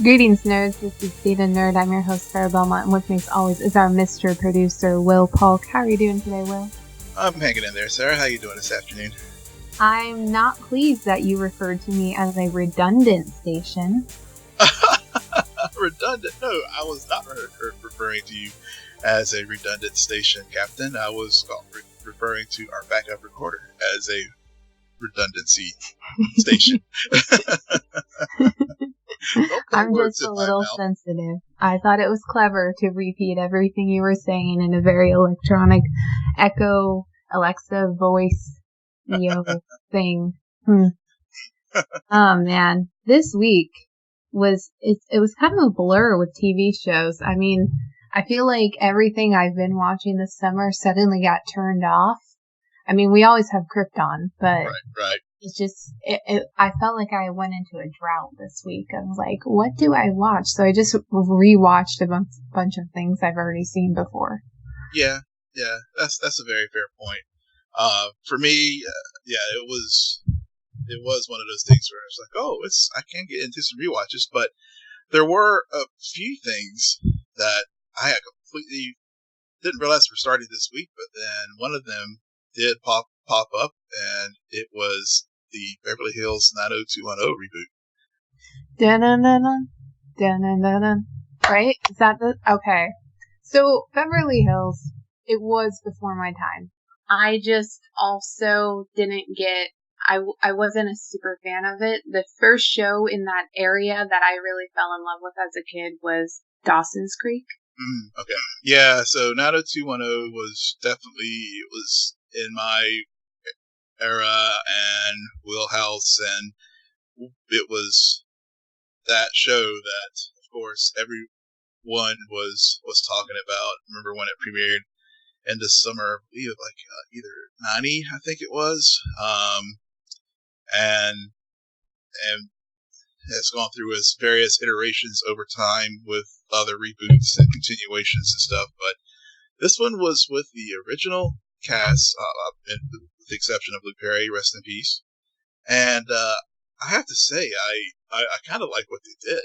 Greetings, nerds. This is Data Nerd. I'm your host, Sarah Belmont, and with me, as always, is our Mr. Producer, Will Polk. How are you doing today, Will? I'm hanging in there, Sarah. How you doing this afternoon? I'm not pleased that you referred to me as a redundant station. Redundant? No, I was not referring to you as a redundant station, Captain. I was referring to our backup recorder as a redundancy station. I'm just a little sensitive. I thought it was clever to repeat everything you were saying in a very electronic echo Alexa voice thing. Oh man, this week was kind of a blur with TV shows. I mean, I feel like everything I've been watching this summer suddenly got turned off. I mean, we always have Krypton, but right. It's just, I felt like I went into a drought this week. I was like, what do I watch? So I just rewatched a bunch of things I've already seen before. Yeah, that's a very fair point. For me, it was one of those things where I was like, I can get into some rewatches, but there were a few things that I completely didn't realize were starting this week, but then one of them did pop up, and it was the Beverly Hills 90210 reboot. Dun-dun-dun-dun. Dun-dun-dun-dun. Right? Is that okay. So, Beverly Hills, it was before my time. I just also didn't get, I wasn't a super fan of it. The first show in that area that I really fell in love with as a kid was Dawson's Creek. Okay. Yeah, so 90210 was in my era and wheelhouse, and it was that show that, of course, everyone was talking about. I remember when it premiered in the summer, I believe, either 90, I think it was, and has gone through its various iterations over time with other reboots and continuations and stuff, but this one was with the original cast, with the exception of Luke Perry, rest in peace. And I have to say, I kind of like what they did.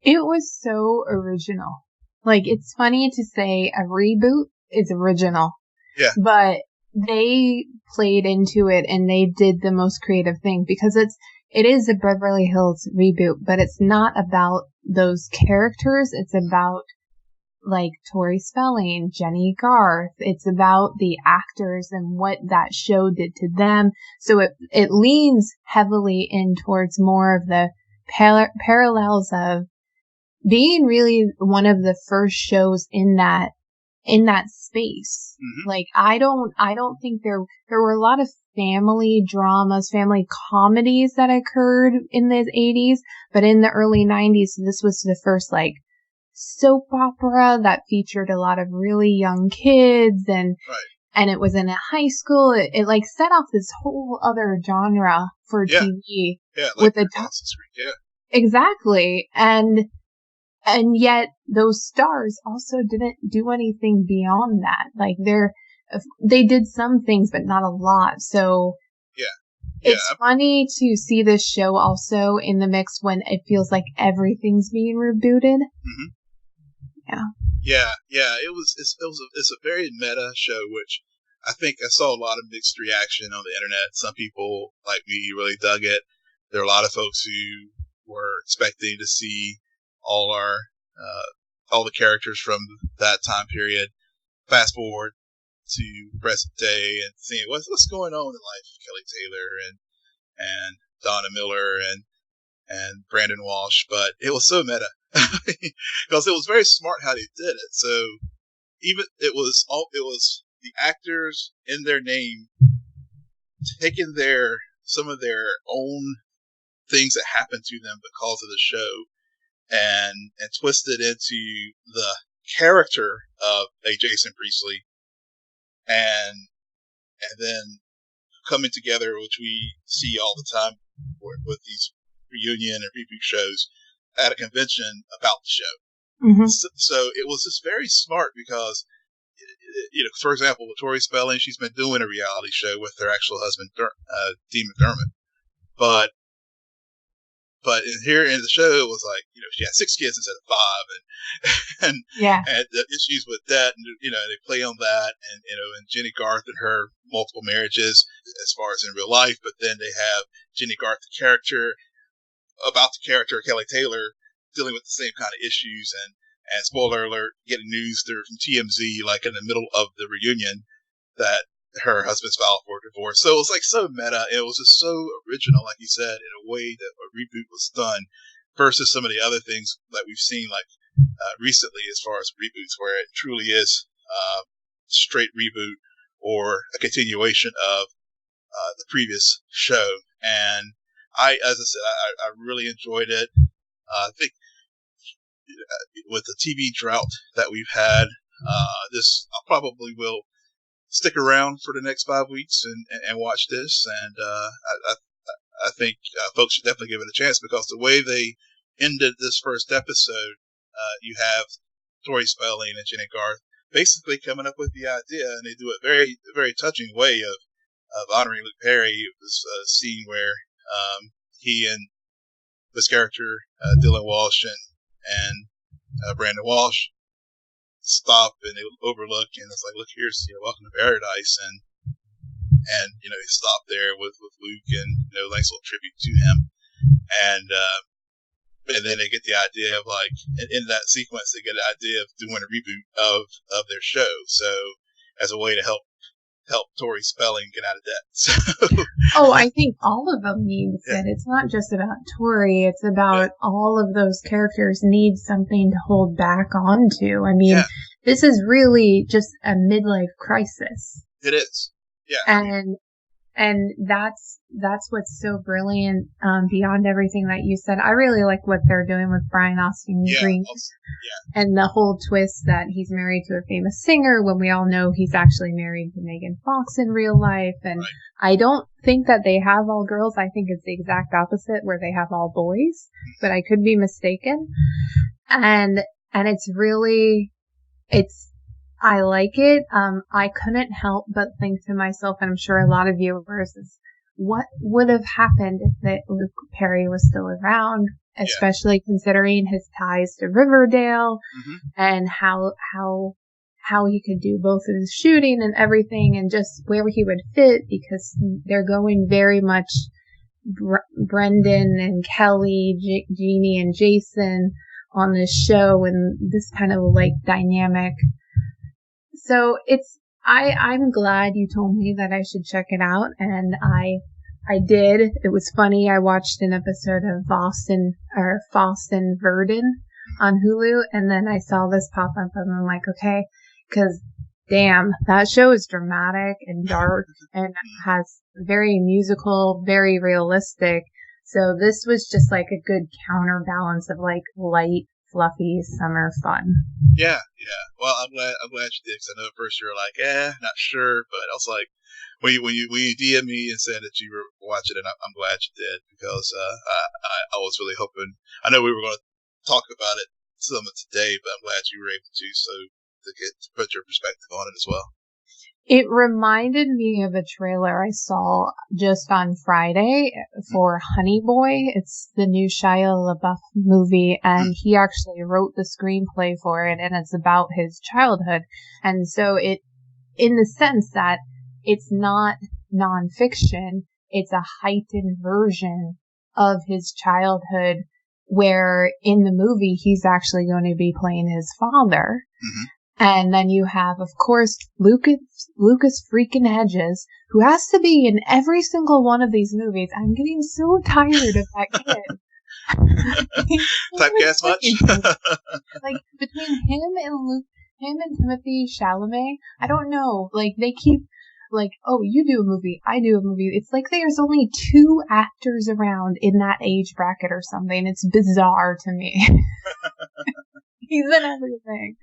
It was so original. Like, it's funny to say a reboot is original. Yeah. But they played into it and they did the most creative thing, because it is a Beverly Hills reboot, but it's not about those characters. It's about, like, Tori Spelling, Jenny Garth. It's about the actors and what that show did to them. So it leans heavily in towards more of the parallels of being really one of the first shows in that space. Mm-hmm. Like, I don't think there were a lot of family dramas, family comedies that occurred in the 80s, but in the early 90s, this was the first, like, soap opera that featured a lot of really young kids, and it was in a high school. It like set off this whole other genre for TV. Yeah, like with exactly. And yet those stars also didn't do anything beyond that. Like, they did some things, but not a lot. So it's funny to see this show also in the mix when it feels like everything's being rebooted. Mm-hmm. Yeah. It's a very meta show, which I think I saw a lot of mixed reaction on the internet. Some people, like me, really dug it. There are a lot of folks who were expecting to see all the characters from that time period. Fast forward to present day and seeing what's going on in the life of Kelly Taylor and Donna Miller and Brandon Walsh, but it was so meta because it was very smart how they did it. So even it was the actors in their name taking some of their own things that happened to them because of the show and twisted into the character of a Jason Priestley, and then coming together, which we see all the time with these reunion and reboot shows at a convention about the show. Mm-hmm. So it was just very smart because, for example, with Tori Spelling, she's been doing a reality show with her actual husband, Dean McDermott. But But here in the show, it was like, she had 6 kids instead of 5, and the issues with that, and they play on that, and Jenny Garth and her multiple marriages as far as in real life, but then they have Jenny Garth, the character, about the character Kelly Taylor, dealing with the same kind of issues, and spoiler alert, getting news through from TMZ, like in the middle of the reunion, that her husband's filed for divorce. So it was like so meta. It was just so original, like you said, in a way that a reboot was done versus some of the other things that we've seen like recently as far as reboots, where it truly is straight reboot or a continuation of the previous show. And as I said, I really enjoyed it. I think with the TV drought that we've had, I probably will stick around for the next 5 weeks and watch this. And I think folks should definitely give it a chance, because the way they ended this first episode, you have Tori Spelling and Jenny Garth basically coming up with the idea, and they do it very, very touching way of honoring Luke Perry. This scene where he and this character, Dylan Walsh and Brandon Walsh, stop and they overlook, and it's like, look, here's welcome to paradise, and they stop there with Luke, and nice little tribute to him, and then they get the idea of like in that sequence they get the idea of doing a reboot of their show, so as a way to help Tori Spelling get out of debt. So, I think all of them need it. It's not just about Tori. It's about all of those characters need something to hold back onto. I mean, this is really just a midlife crisis. It is. Yeah. And that's what's so brilliant, beyond everything that you said. I really like what they're doing with Brian Austin Green. And the whole twist that he's married to a famous singer when we all know he's actually married to Megan Fox in real life. And I don't think that they have all girls. I think it's the exact opposite, where they have all boys, but I could be mistaken. And it's really, I like it. I couldn't help but think to myself, and I'm sure a lot of viewers, is what would have happened if Luke Perry was still around, especially considering his ties to Riverdale, and how he could do both of his shooting and everything, and just where he would fit, because they're going very much Brendan and Kelly, Jeannie and Jason on this show, and this kind of like dynamic. So I'm glad you told me that I should check it out, and I did. It was funny. I watched an episode of Faust and Verdon on Hulu, and then I saw this pop up, and I'm like, okay, because damn, that show is dramatic and dark and has very musical, very realistic. So this was just like a good counterbalance of like light, fluffy summer fun. Yeah. Well, I'm glad you did, because I know at first you were like, not sure, but I was like, when you DM me and said that you were watching it, I'm glad you did, because I was really hoping. I know we were going to talk about it some of today, but I'm glad you were able to put your perspective on it as well. It reminded me of a trailer I saw just on Friday for Honey Boy. It's the new Shia LaBeouf movie, and he actually wrote the screenplay for it, and it's about his childhood. And so in the sense that it's not nonfiction, it's a heightened version of his childhood, where in the movie he's actually going to be playing his father. And then you have, of course, Lucas freaking Hedges, who has to be in every single one of these movies. I'm getting so tired of that kid. Typecast much? Like, between him and Timothée Chalamet, I don't know. Like, they keep, like, oh, you do a movie, I do a movie. It's like there's only 2 actors around in that age bracket or something. It's bizarre to me. He's in everything.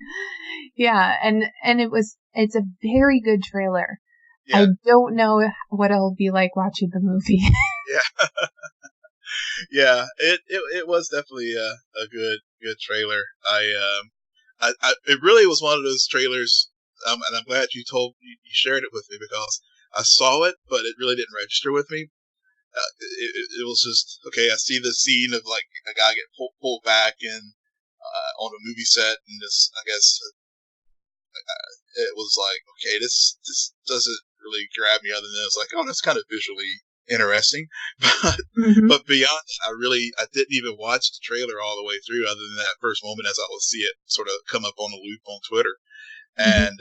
Yeah, and it's a very good trailer. Yeah. I don't know what it'll be like watching the movie. Yeah, it was definitely a good trailer. It really was one of those trailers, and I'm glad you shared it with me, because I saw it, but it really didn't register with me. it was just okay. I see the scene of like a guy get pulled back and on a movie set, and this I guess it was like okay, this doesn't really grab me. Other than it's like, oh, that's kind of visually interesting, but but beyond that, I didn't even watch the trailer all the way through, other than that first moment as I would see it sort of come up on a loop on Twitter, and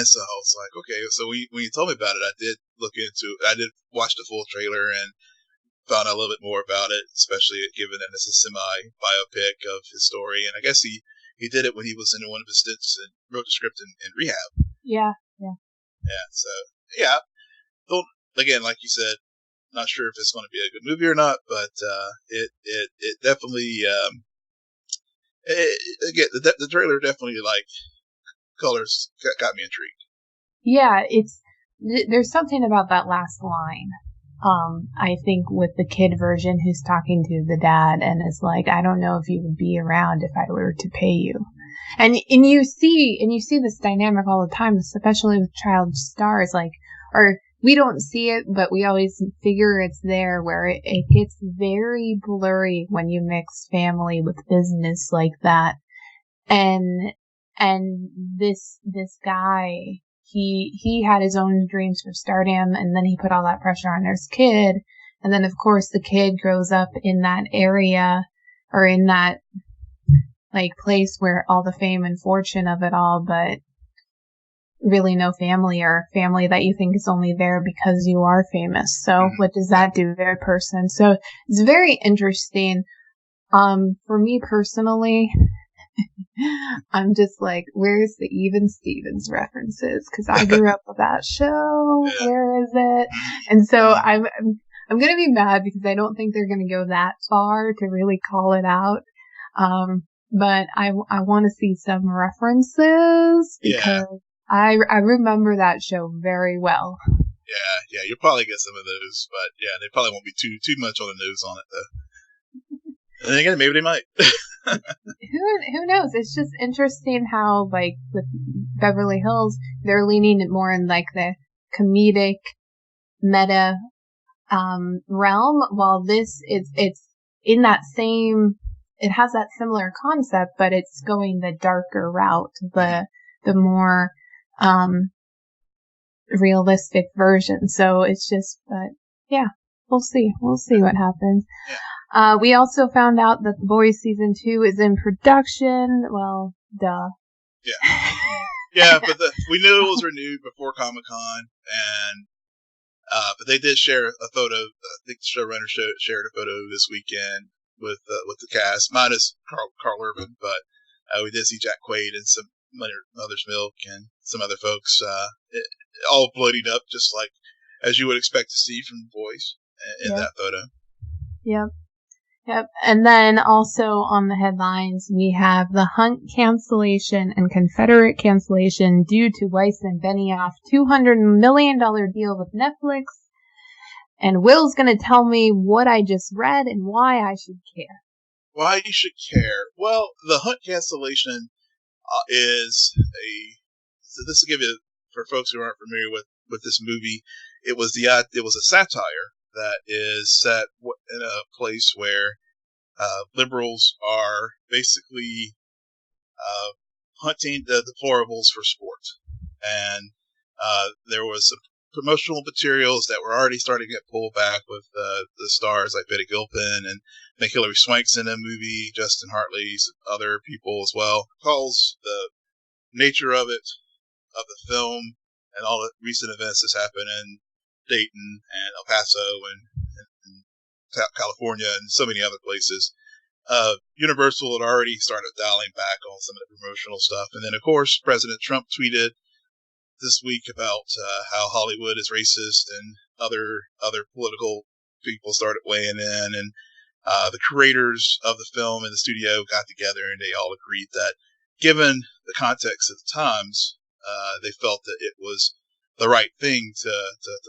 so I was like, okay. So when you told me about it, I did look into it. I did watch the full trailer and found out a little bit more about it, especially given that it's a semi-biopic of his story. And I guess he did it when he was in one of his stints and wrote the script in rehab. Yeah. So yeah. Don't, again, like you said, not sure if it's going to be a good movie or not, but it definitely again the trailer definitely like colors got me intrigued. Yeah, there's something about that last line. I think with the kid version who's talking to the dad and is like, I don't know if you would be around if I were to pay you. And you see this dynamic all the time, especially with child stars, like, or we don't see it, but we always figure it's there, where it gets very blurry when you mix family with business like that. And this guy, he had his own dreams for stardom, and then he put all that pressure on his kid. And then, of course, the kid grows up in that area, or in that, like, place where all the fame and fortune of it all, but really no family, or family that you think is only there because you are famous. So what does that do to a person? So it's very interesting. For me personally, I'm just like, where's the Even Stevens references? Because I grew up with that show. Where is it? And so I'm gonna be mad because I don't think they're gonna go that far to really call it out. But I want to see some references because I remember that show very well. Yeah, you'll probably get some of those, but yeah, they probably won't be too much on the nose on it though. And then again, maybe they might. Who knows? It's just interesting how, like, with Beverly Hills, they're leaning more in like the comedic meta realm, while this it's in that same, it has that similar concept, but it's going the darker route, the more realistic version. So it's just, but yeah, we'll see what happens. We also found out that The Boys season 2 is in production. Well, duh. Yeah, but we knew it was renewed before Comic-Con, and but they did share a photo. I think the showrunner shared a photo this weekend with the cast, minus Carl Urban, but we did see Jack Quaid and some Mother's Milk and some other folks, all bloodied up, just like as you would expect to see from The Boys in that photo. Yep. And then also on the headlines, we have the Hunt cancellation and Confederate cancellation due to Weiss and Benioff $200 million deal with Netflix. And Will's going to tell me what I just read and why I should care. Why you should care? Well, the Hunt cancellation is so this will give you, for folks who aren't familiar with this movie, it was a satire that is set in a place where liberals are basically hunting the deplorables for sport. And there was some promotional materials that were already starting to get pulled back with the stars like Betty Gilpin and Hilary Swank's in the movie, Justin Hartley's, other people as well. Calls the nature of the film and all the recent events that's happened in Dayton and El Paso and California and so many other places. Universal had already started dialing back on some of the promotional stuff. And then, of course, President Trump tweeted this week about how Hollywood is racist, and other political people started weighing in. And the creators of the film and the studio got together, and they all agreed that, given the context of the times, they felt that it was the right thing to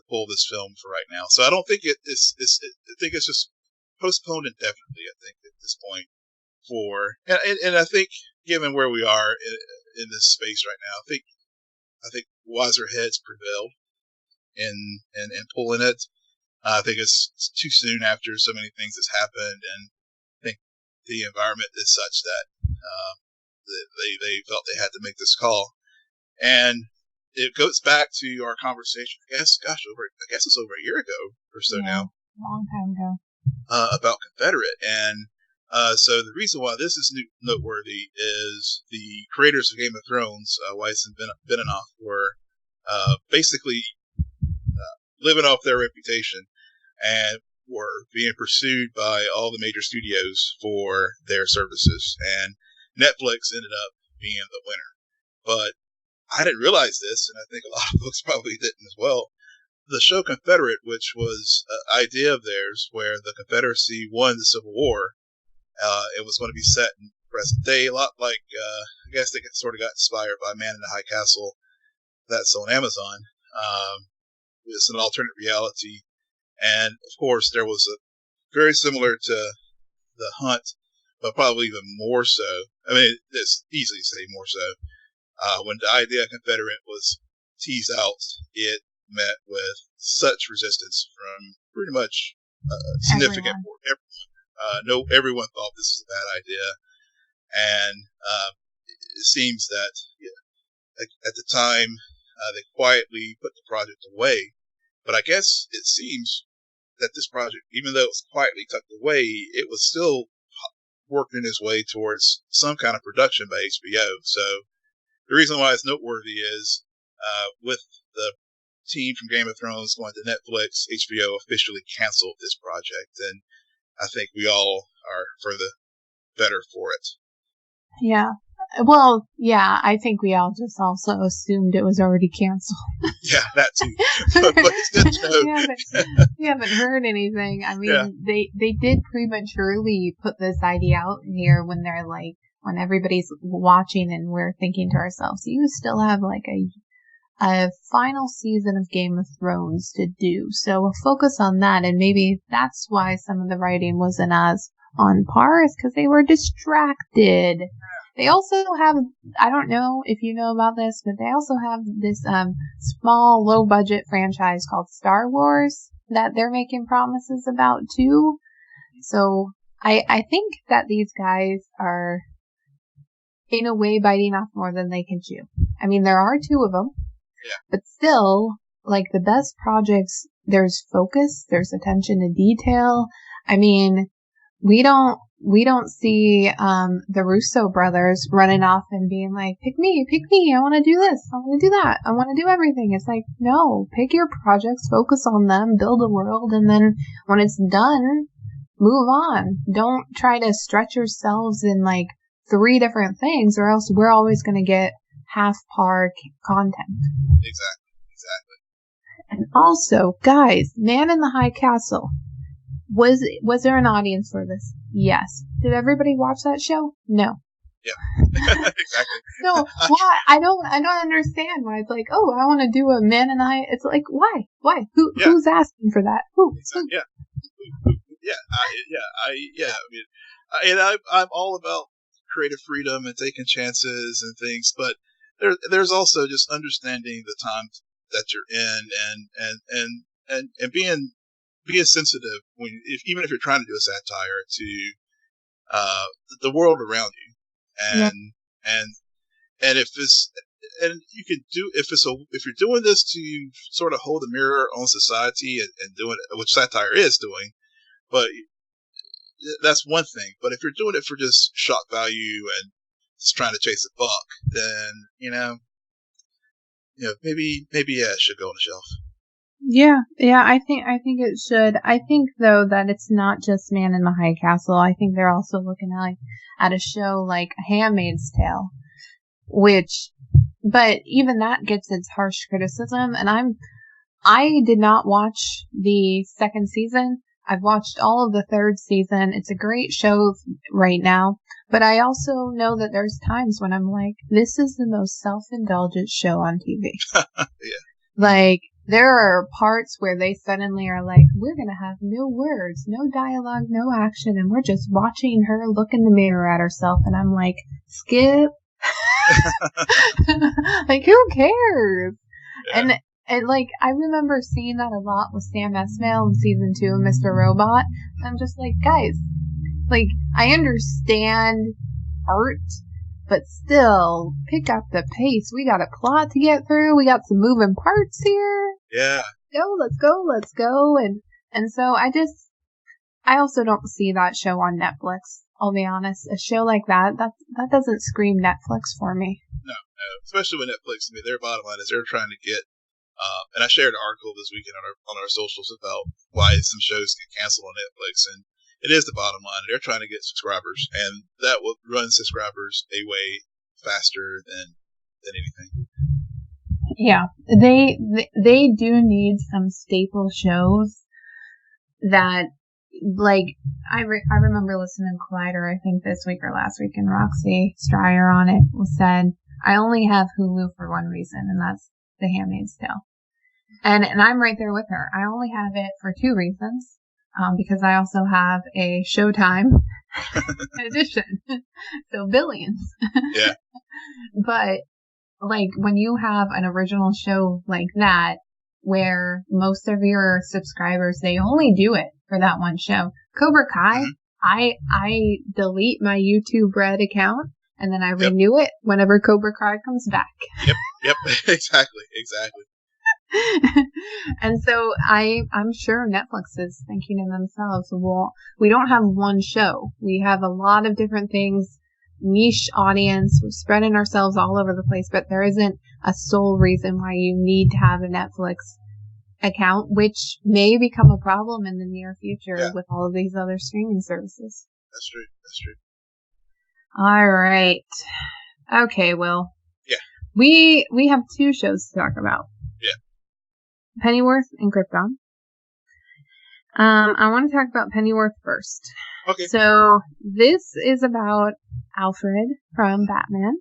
pull this film for right now. So I don't think it's I think it's just postponed indefinitely. I think at this point, and I think given where we are in this space right now, I think wiser heads prevailed in pulling it. I think it's too soon after so many things has happened, and I think the environment is such that they felt they had to make this call. And it goes back to our conversation, I guess it's over a year ago or so now. A long time ago. About Confederate. And so the reason why this is noteworthy is the creators of Game of Thrones, Weiss and Benioff, were basically living off their reputation and were being pursued by all the major studios for their services. And Netflix ended up being the winner. But I didn't realize this, and I think a lot of folks probably didn't as well. The show Confederate, which was an idea of theirs where the Confederacy won the Civil War, it was going to be set in present day, a lot like, I guess they sort of got inspired by Man in the High Castle, that's on Amazon. It's an alternate reality. And, of course, there was a very similar to The Hunt, but probably even more so. I mean, it's easy to say more so. When the idea of Confederate was teased out, it met with such resistance from pretty much significant everyone. Everyone thought this was a bad idea, and it seems that at the time they quietly put the project away. But I guess it seems that this project, even though it was quietly tucked away, it was still working its way towards some kind of production by HBO. So the reason why it's noteworthy is with the team from Game of Thrones going to Netflix, HBO officially canceled this project, and I think we all are for the better for it. Yeah. Well, yeah, I think we all just also assumed it was already canceled. Yeah, that too. But it's good to know. We haven't heard anything. I mean, they did prematurely put this idea out here when they're like, when everybody's watching and we're thinking to ourselves, you still have like a final season of Game of Thrones to do. So we'll focus on that, and maybe that's why some of the writing wasn't as on par, is because they were distracted. They also have, I don't know if you know about this, but they also have this small, low-budget franchise called Star Wars that they're making promises about too. So I think that these guys are, in a way, biting off more than they can chew. I mean, there are two of them, but still, like, the best projects, there's focus, there's attention to detail. I mean, we don't see the Russo brothers running off and being like, pick me, I want to do this, I want to do that, I want to do everything. It's like, no, pick your projects, focus on them, build a world, and then when it's done, move on. Don't try to stretch yourselves in like 3 different things, or else we're always going to get half-par content. Exactly. And also, guys, Man in the High Castle. Was there an audience for this? Yes. Did everybody watch that show? No. Yeah. Exactly. So why? I don't understand why it's like, oh, I want to do a Man in the High. It's like, why? Who's asking for that? Who? Exactly. Yeah. I mean, I'm all about creative freedom and taking chances and things, but there's also just understanding the times that you're in and being sensitive even if you're trying to do a satire to the world around you, and if it's, and you can do, if you're doing this to sort of hold a mirror on society and doing it, which satire is doing, but that's one thing. But if you're doing it for just shock value and just trying to chase a buck, then maybe it should go on the shelf. Yeah, I think it should. I think though that it's not just Man in the High Castle. I think they're also looking at a show like Handmaid's Tale, but even that gets its harsh criticism. And I did not watch the 2nd season. I've watched all of the 3rd season. It's a great show right now, but I also know that there's times when I'm like, this is the most self-indulgent show on TV. Yeah. Like, there are parts where they suddenly are like, we're going to have no words, no dialogue, no action, and we're just watching her look in the mirror at herself. And I'm like, skip. Like, who cares? Yeah. And, like, I remember seeing that a lot with Sam Esmail in season 2 of Mr. Robot. I'm just like, guys, like, I understand art, but still, pick up the pace. We got a plot to get through. We got some moving parts here. Yeah. Let's go. And so I also don't see that show on Netflix. I'll be honest. A show like that doesn't scream Netflix for me. No. Especially when Netflix, I mean, their bottom line is they're trying to get, and I shared an article this weekend on our socials about why some shows get canceled on Netflix, and it is the bottom line. They're trying to get subscribers, and that will run subscribers away faster than anything. Yeah, they do need some staple shows that, like, I remember listening to Collider, I think this week or last week, and Roxy Stryer on it said, I only have Hulu for one reason, and that's The Handmaid's Tale. And I'm right there with her. I only have it for two reasons. Because I also have a Showtime edition. So billions. Yeah. But, like, when you have an original show like that, where most of your subscribers, they only do it for that one show. Cobra Kai, I delete my YouTube Red account, and then I renew it whenever Cobra Kai comes back. Yep. Exactly. And so I'm sure Netflix is thinking to themselves, well, we don't have one show. We have a lot of different things, niche audience. We're spreading ourselves all over the place, but there isn't a sole reason why you need to have a Netflix account, which may become a problem in the near future with all of these other streaming services. That's true. All right. Okay, Will. Yeah. We have two shows to talk about. Yeah. Pennyworth and Krypton. I want to talk about Pennyworth first. Okay. So this is about Alfred from Batman,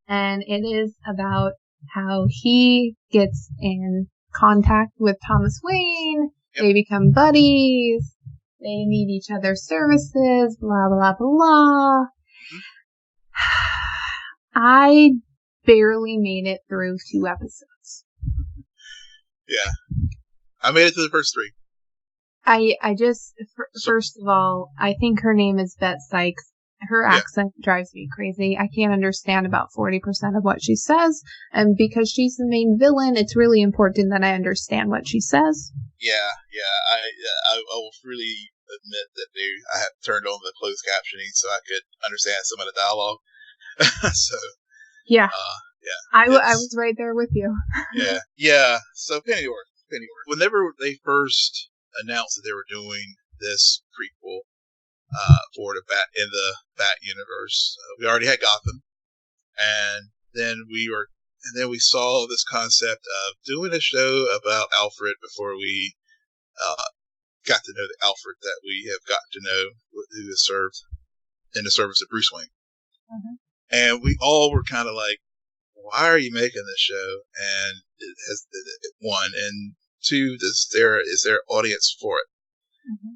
and it is about how he gets in contact with Thomas Wayne. Yep. They become buddies. They need each other's services. Blah blah blah. I barely made it through 2 episodes. Yeah. I made it to the first 3. I just, first of all, I think her name is Bette Sykes. Her accent drives me crazy. I can't understand about 40% of what she says. And because she's the main villain, it's really important that I understand what she says. Yeah. I will freely admit that I have turned on the closed captioning so I could understand some of the dialogue. So. Yeah. I was right there with you. Yeah. So Pennyworth. Whenever they first announced that they were doing this prequel for the Bat universe, we already had Gotham, and then we saw this concept of doing a show about Alfred before we got to know the Alfred that we have gotten to know, who has served in the service of Bruce Wayne. Mm-hmm. And we all were kind of like, why are you making this show? And it has, one, and two, is there audience for it? Mm-hmm.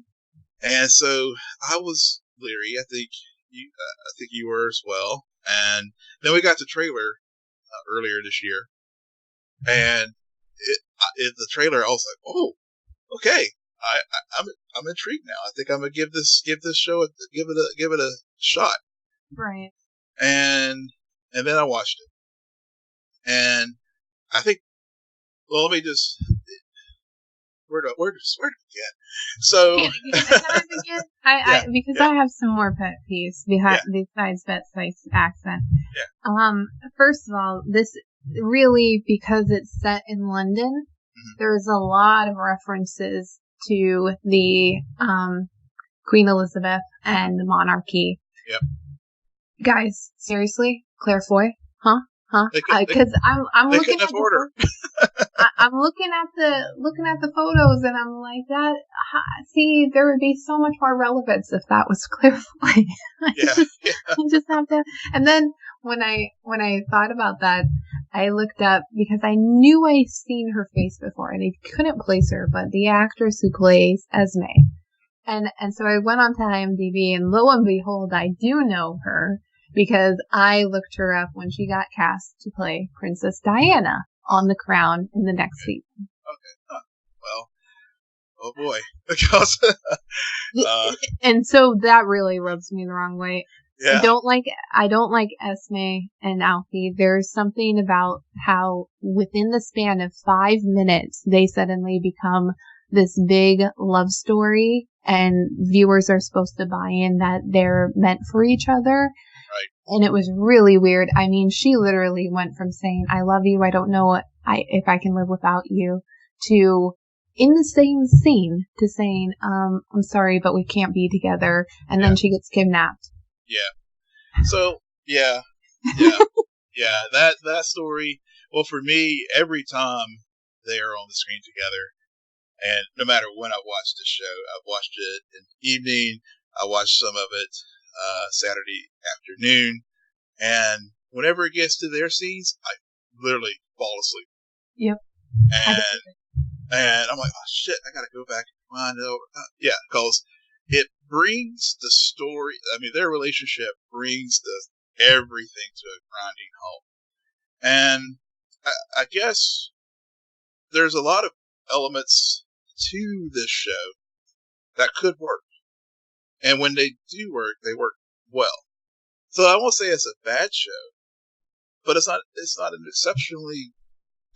And so I was leery. I think you were as well. And then we got the trailer earlier this year, and the trailer I was like, oh, okay, I'm intrigued now. I think I'm gonna give this show give it a shot. Right. And then I watched it. And I think, well, let me just, where to begin? So, can I begin? Because I have some more pet peeves besides Bette Sykes' accent. Yeah. First of all, this really, because it's set in London, there's a lot of references to the Queen Elizabeth and the monarchy. Yep. Guys, seriously, Claire Foy, huh? Because I'm looking at I'm looking at the photos, and I'm like, that. See, there would be so much more relevance if that was Claire Foy. You just have to. And then when I thought about that, I looked up because I knew I'd seen her face before, and I couldn't place her, but the actress who plays Esme. And so I went on to IMDb, and lo and behold, I do know her because I looked her up when she got cast to play Princess Diana on the crown in the next season. Okay. Well, oh boy. Because, and so that really rubs me the wrong way. yeah. I don't like Esme and Alfie. There's something about how within the span of 5 minutes, they suddenly become this big love story, and viewers are supposed to buy in that they're meant for each other. Right. And it was really weird. I mean, she literally went from saying, I love you, I don't know if I can live without you, to, in the same scene, to saying, I'm sorry, but we can't be together. And then she gets kidnapped. Yeah. So, yeah. That story, well, for me, every time they are on the screen together, and no matter when I watched the show, I've watched it in the evening, I watched some of it Saturday afternoon, and whenever it gets to their scenes, I literally fall asleep. Yep. And I'm like, oh shit, I gotta go back and find out. Yeah, because it brings the story, I mean, their relationship brings everything to a grinding halt. And I guess there's a lot of elements to this show that could work. And when they do work, they work well. So I won't say it's a bad show, but it's not an exceptionally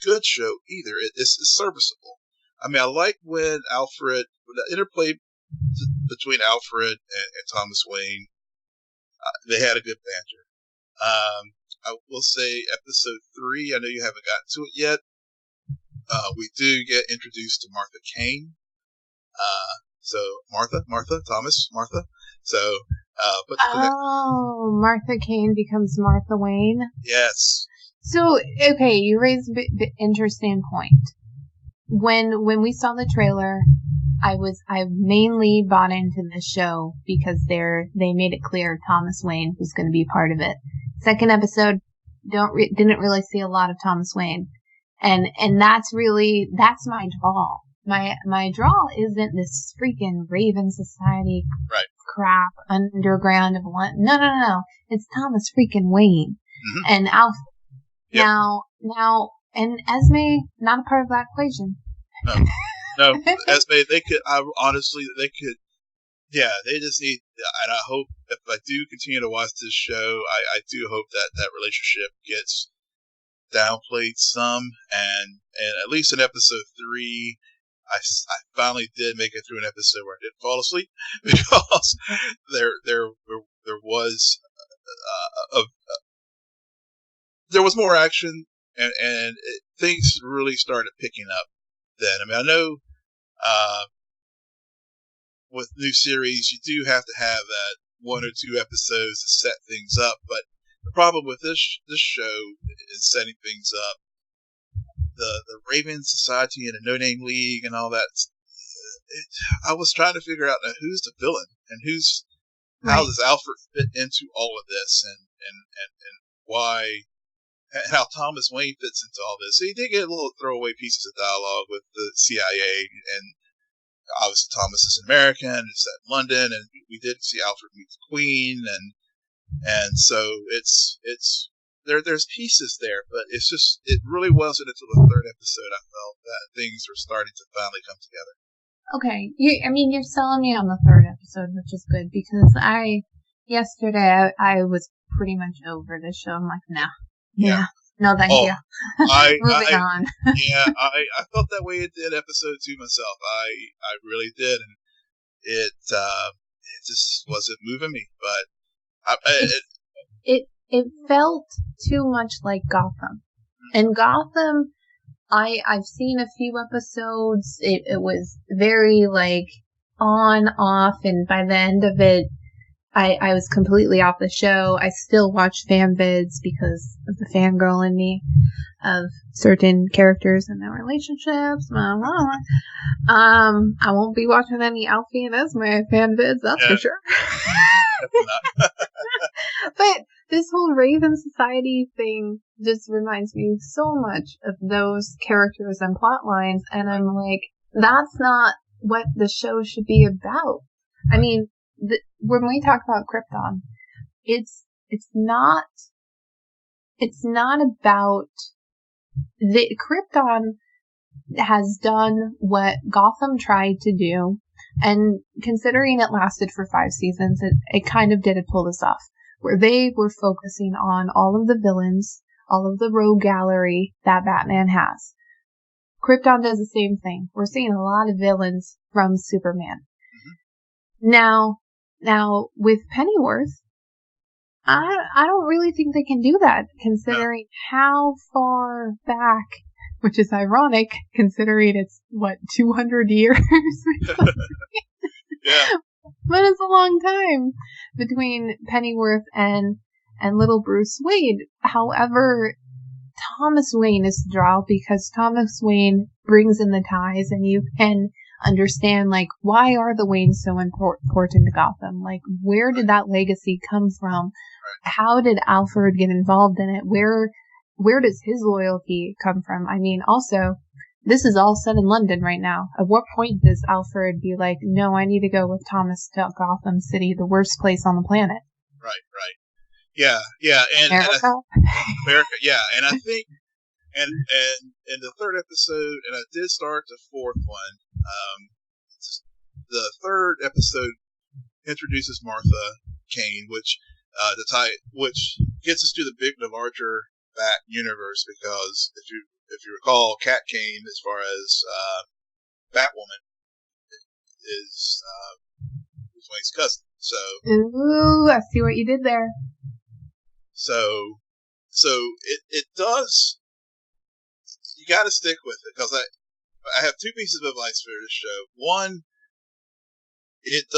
good show either. It's serviceable. I mean, I like when Alfred, the interplay between Alfred and Thomas Wayne, they had a good banter. I will say episode 3, I know you haven't gotten to it yet. We do get introduced to Martha Kane. So Martha. So, Martha Kane becomes Martha Wayne. Yes. So, okay, you raised an interesting point. When we saw the trailer, I mainly bought into this show because they made it clear Thomas Wayne was going to be part of it. Second episode, didn't really see a lot of Thomas Wayne, and that's my draw. My draw isn't this freaking Raven Society crap underground of one. No. It's Thomas freaking Wayne and Alfred. Yep. Now, and Esme, not a part of that equation. No, Esme, they could. Yeah, they just need. And I hope if I do continue to watch this show, I do hope that relationship gets downplayed some, and at least in episode 3. I finally did make it through an episode where I didn't fall asleep because there was more action and things really started picking up then. I mean, I know with new series you do have to have that 1 or 2 episodes to set things up, but the problem with this show is setting things up. The Raven Society and the No Name League and all that. I was trying to figure out who's the villain and how does Alfred fit into all of this and why, and how Thomas Wayne fits into all this. So you did get a little throwaway pieces of dialogue with the CIA, and obviously Thomas is an American, it's set in London, and we did see Alfred meet the Queen, and so it's there's pieces there, but it really wasn't until the 3rd episode I felt that things were starting to finally come together. Okay, you're selling me on the 3rd episode, which is good, because yesterday I was pretty much over this show. I'm like, nah. Yeah. No, thank you. Moving on. Yeah, I felt that way in episode 2 myself. I really did, and it just wasn't moving me, but it felt too much like Gotham. And Gotham, I've seen a few episodes. It was very like on, off, and by the end of it, I was completely off the show. I still watch fan vids because of the fangirl in me of certain characters and their relationships. I won't be watching any Alfie and Esme fan vids, that's for sure. But this whole Raven Society thing just reminds me so much of those characters and plot lines, and I'm like, that's not what the show should be about. I mean, when we talk about Krypton, it's not about the Krypton has done what Gotham tried to do, and considering it lasted for 5 seasons, it kind of did pull this off, where they were focusing on all of the villains, all of the rogue gallery that Batman has. Krypton does the same thing. We're seeing a lot of villains from Superman. Mm-hmm. Now with Pennyworth, I don't really think they can do that, considering how far back, which is ironic, considering it's, 200 years? Yeah. But it's a long time between Pennyworth and little Bruce Wayne. However, Thomas Wayne is the draw, because Thomas Wayne brings in the ties, and you can understand, like, why are the Waynes so important to Gotham? Like, where did that legacy come from? How did Alfred get involved in it? Where does his loyalty come from? I mean, also, this is all set in London right now. At what point does Alfred be like, no, I need to go with Thomas to Gotham City, the worst place on the planet? Right. Yeah. And America? America, yeah. And I think, and in the third episode, and I did start the fourth one, the third episode introduces Martha Kane, which gets us to the larger Bat universe, because if you recall, Cat Kane, as far as Batwoman, is Bruce Wayne's cousin. So, ooh, I see what you did there. So it does. You got to stick with it, because I have 2 pieces of advice for this show. One, it's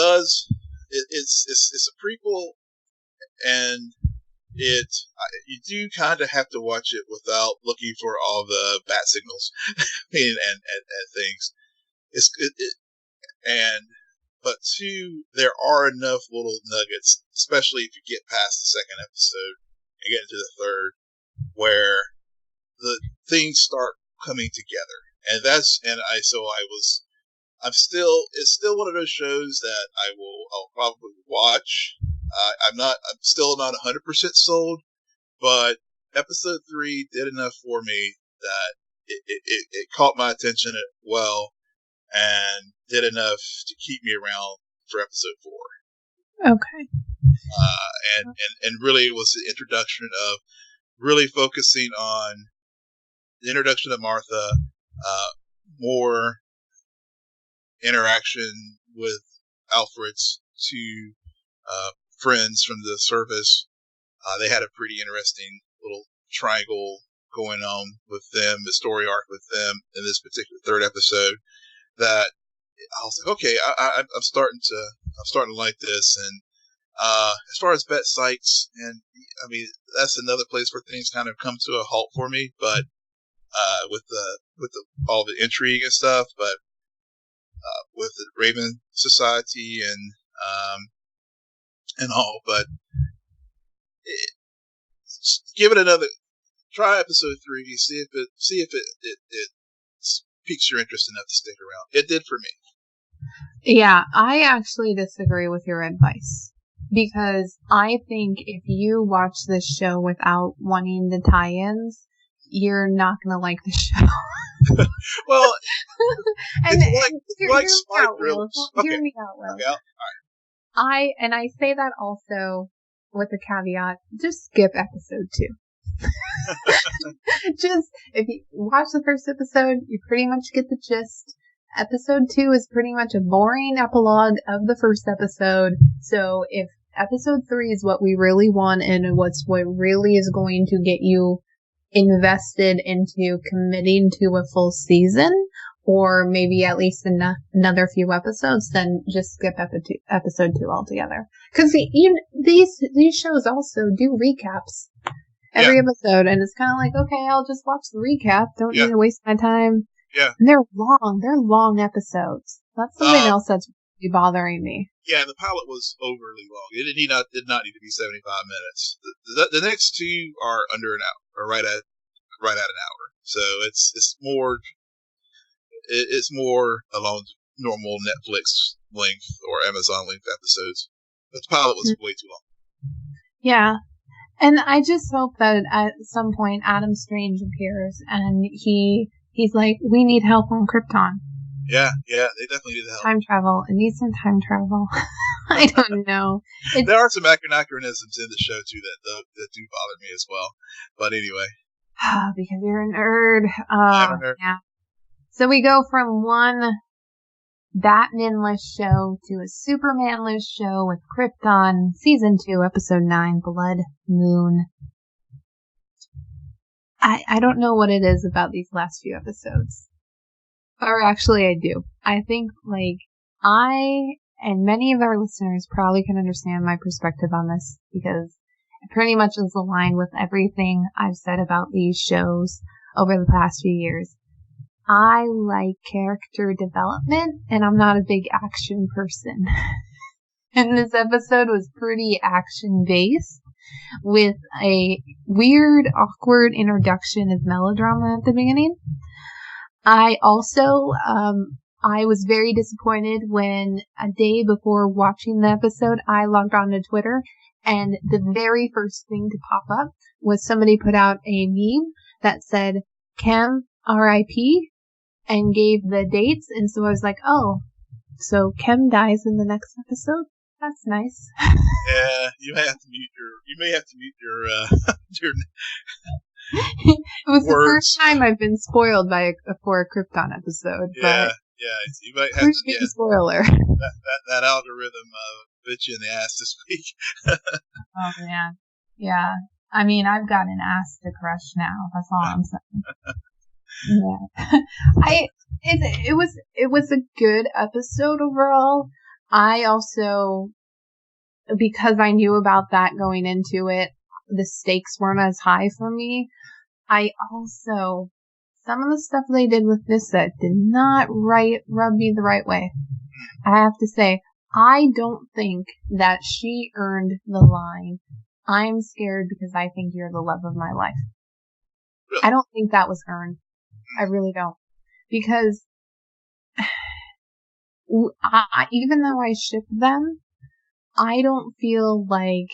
a prequel, and you do kind of have to watch it without looking for all the bat signals and things. But 2, there are enough little nuggets, especially if you get past the second episode and get into the third, where the things start coming together. And it's still one of those shows that I'll probably watch. I'm still not 100% sold, but episode 3 did enough for me that it caught my attention well, and did enough to keep me around for episode 4. Okay. And really it was the introduction of really focusing on the introduction of Martha, more interaction with Alfred's 2 friends from the service. They had a pretty interesting little triangle going on with them, the story arc with them in this particular third episode, that I was like, okay, I'm starting to like this. And as far as Bet Sykes, and I mean, that's another place where things kind of come to a halt for me, but with all the intrigue and stuff, but with the Raven Society and all, but give it another try. Episode 3, see if it piques your interest enough to stick around. It did for me. Yeah, I actually disagree with your advice, because I think if you watch this show without wanting the tie-ins, you're not going to like the show. Well, and it's like smart Will. Okay. Hear me out, Will. Okay, all right. I say that also with the caveat, just skip episode 2. Just, if you watch the first episode, you pretty much get the gist. Episode 2 is pretty much a boring epilogue of the first episode. So if episode 3 is what we really want, and what really is going to get you invested into committing to a full season, or maybe at least another few episodes, then just skip episode 2 altogether. Because these shows also do recaps every episode, and it's kind of like, okay, I'll just watch the recap. Don't need to waste my time. Yeah. And they're long episodes. That's something else that's really bothering me. Yeah, the pilot was overly long. It did not need to be 75 minutes. The next 2 are under an hour, or right at an hour. So it's more along normal Netflix length or Amazon length episodes. But the pilot was way too long. Yeah. And I just hope that at some point Adam Strange appears and he's like, we need help on Krypton. Yeah, they definitely need help. Time travel. It needs some time travel. I don't know. There are some anachronisms in the show too that do bother me as well. But anyway. Because you're a nerd. I'm a nerd. Yeah. So we go from one Batman-less show to a Superman-less show with Krypton, Season 2, Episode 9, Blood Moon. I don't know what it is about these last few episodes. Or actually, I do. I think, I and many of our listeners probably can understand my perspective on this because it pretty much is aligned with everything I've said about these shows over the past few years. I like character development, and I'm not a big action person. And this episode was pretty action-based, with a weird, awkward introduction of melodrama at the beginning. I also, I was very disappointed when a day before watching the episode, I logged on to Twitter, and the very first thing to pop up was somebody put out a meme that said, Chem, R.I.P., and gave the dates, and so I was like, oh, so Chem dies in the next episode? That's nice. Yeah, you may have to mute your It was words. The first time I've been spoiled for a Krypton episode. Yeah, but you might have to. Yeah, spoiler. That algorithm bit you in the ass this week. Oh man, yeah. I mean, I've got an ass to crush now. That's all I'm saying. Yeah, it was a good episode overall. I also, because I knew about that going into it, the stakes weren't as high for me. I also, some of the stuff they did with Nyssa did not rub me the right way. I have to say, I don't think that she earned the line, I'm scared because I think you're the love of my life. Really? I don't think that was earned. I really don't. Because even though I ship them, I don't feel like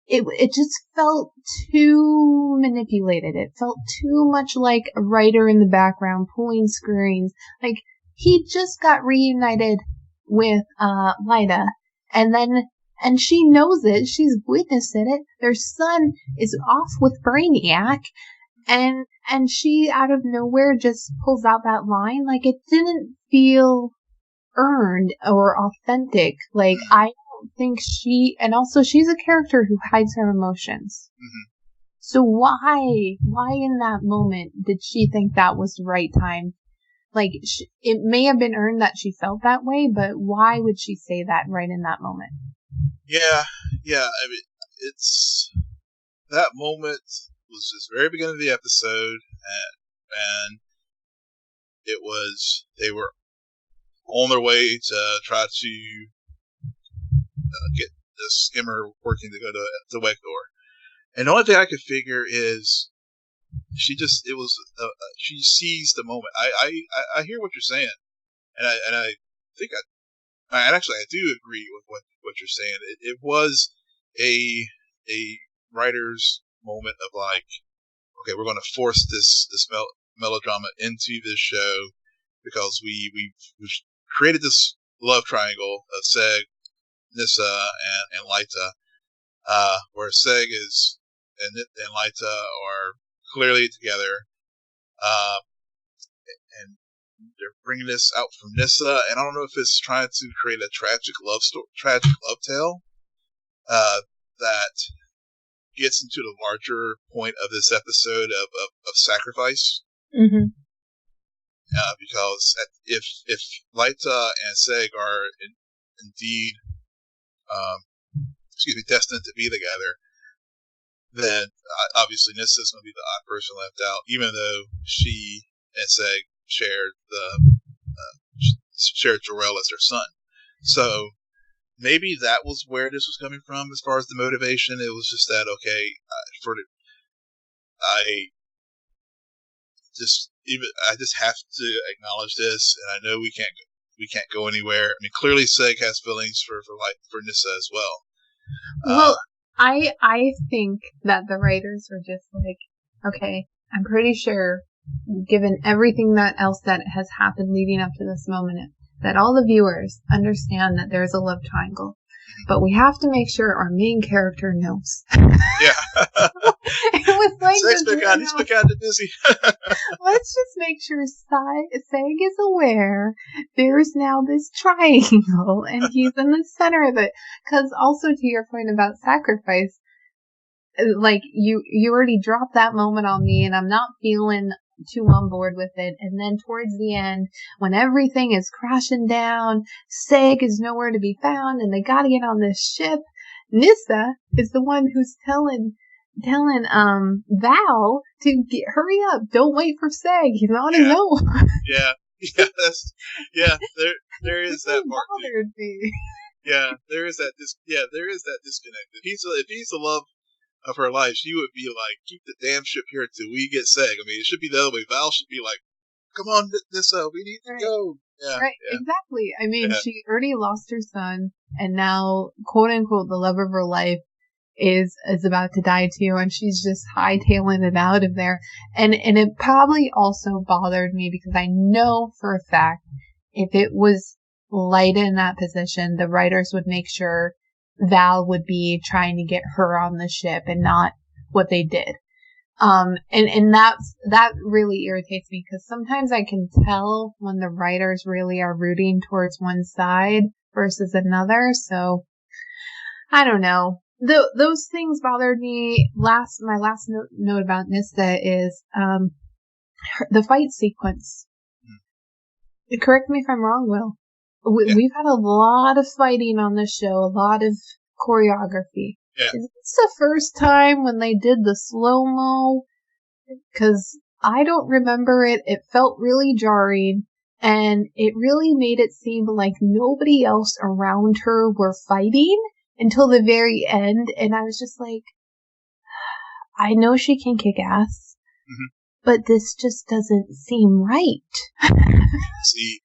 it just felt too manipulated. It felt too much like a writer in the background pulling strings. Like, he just got reunited with Lyta, and she knows it. She's witnessed it. Their son is off with Brainiac, and she out of nowhere just pulls out that line. Like, it didn't feel earned or authentic. Like, I don't think and also she's a character who hides her emotions. Mm-hmm. So why in that moment did she think that was the right time? Like, it may have been earned that she felt that way, but why would she say that right in that moment? Yeah. I mean, it's that moment was just the very beginning of the episode, and it was they were on their way to try to get the skimmer working to go to Wegdor. And the only thing I could figure is she seized the moment. I hear what you're saying, and I think I do agree with what you're saying. It was a writer's moment of like, okay, we're going to force this melodrama into this show because we've created this love triangle of Seg, Nyssa, and Lyta, where Seg and Lyta are clearly together, and they're bringing this out from Nyssa, and I don't know if it's trying to create a tragic love tale that gets into the larger point of this episode of sacrifice. Mm-hmm. Because if Lyta and Seg are indeed destined to be together, then obviously Nyssa is going to be the odd person left out, even though she and Seg shared Jor-El as their son. So maybe that was where this was coming from as far as the motivation. It was just that, okay, I just have to acknowledge this, and I know we can't go anywhere. I mean, clearly Seg has feelings for Nyssa as well. Well, I think that the writers were just like, okay, I'm pretty sure, given everything that else that has happened leading up to this moment, that all the viewers understand that there's a love triangle. But we have to make sure our main character knows. Yeah. It was like He's been kind of busy. Let's just make sure Seg is aware there's now this triangle and he's in the center of it. Because also to your point about sacrifice, like you already dropped that moment on me and I'm not feeling too on board with it. And then towards the end, when everything is crashing down, Seg is nowhere to be found and they gotta get on this ship. Nyssa is the one who's telling Val to hurry up. Don't wait for Seg. He's on his own. There is that part. Bothered me. Yeah, there is that disconnect. If he's the love of her life, she would be like, keep the damn ship here till we get Seg. I mean, it should be the other way. Val should be like, come on, Nyssa, we need to go. Yeah, right, exactly. I mean, she already lost her son, and now, quote unquote, the love of her life is about to die too, and she's just hightailing it out of there. And it probably also bothered me because I know for a fact if it was Lyta in that position, the writers would make sure Val would be trying to get her on the ship and not what they did. And that really irritates me because sometimes I can tell when the writers really are rooting towards one side versus another. So I don't know. Those things bothered me. My last note about Nyssa is, the fight sequence. Correct me if I'm wrong, Will. We've had a lot of fighting on this show, a lot of choreography. Yeah. Is this the first time when they did the slow-mo? Because I don't remember it. It felt really jarring, and it really made it seem like nobody else around her were fighting until the very end, and I was just like, I know she can kick ass, but this just doesn't seem right. See,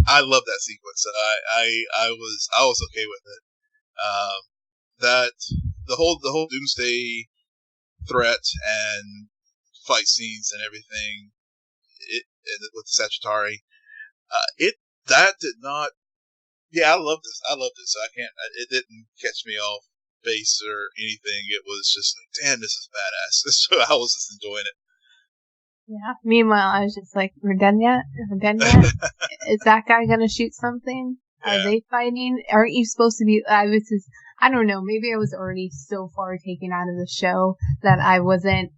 I love that sequence. I was okay with it. That the whole Doomsday threat and fight scenes and everything, with the Sagittari, that did not. Yeah, I love this. I can't. It didn't catch me off base or anything. It was just like, damn, this is badass. So I was just enjoying it. Yeah. Meanwhile, I was just like, we're done yet? Is that guy gonna shoot something? Yeah. Are they fighting? Aren't you supposed to be? I don't know. Maybe I was already so far taken out of the show that I wasn't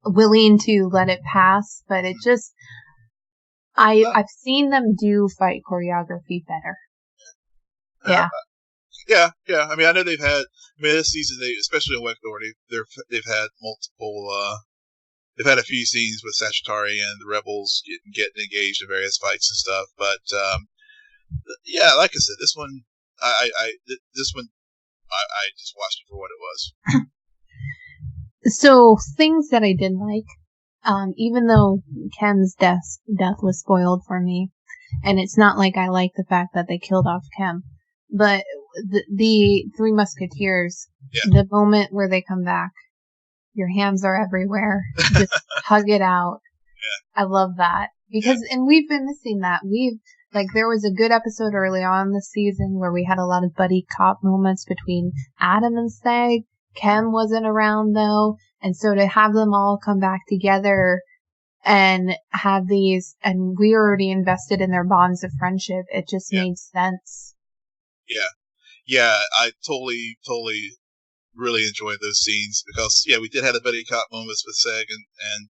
willing to let it pass. But it just, I've seen them do fight choreography better. Yeah. Yeah. I mean, I know they've had. I mean, this season, especially in Wekthor, they've had multiple. They've had a few scenes with Sagittari and the rebels getting engaged in various fights and stuff. But yeah, like I said, this one, I just watched it for what it was. So things that I did like, even though Kem's death was spoiled for me, and it's not like I like the fact that they killed off Kem, but the Three Musketeers, the moment where they come back, your hands are everywhere, just hug it out. Yeah. I love that because, and we've been missing that. There was a good episode early on this season where we had a lot of buddy cop moments between Adam and Seg. Kem wasn't around though. And so to have them all come back together and have these, and we already invested in their bonds of friendship, it just made sense. Yeah. I totally really enjoyed those scenes because, we did have the buddy cop moments with Seg and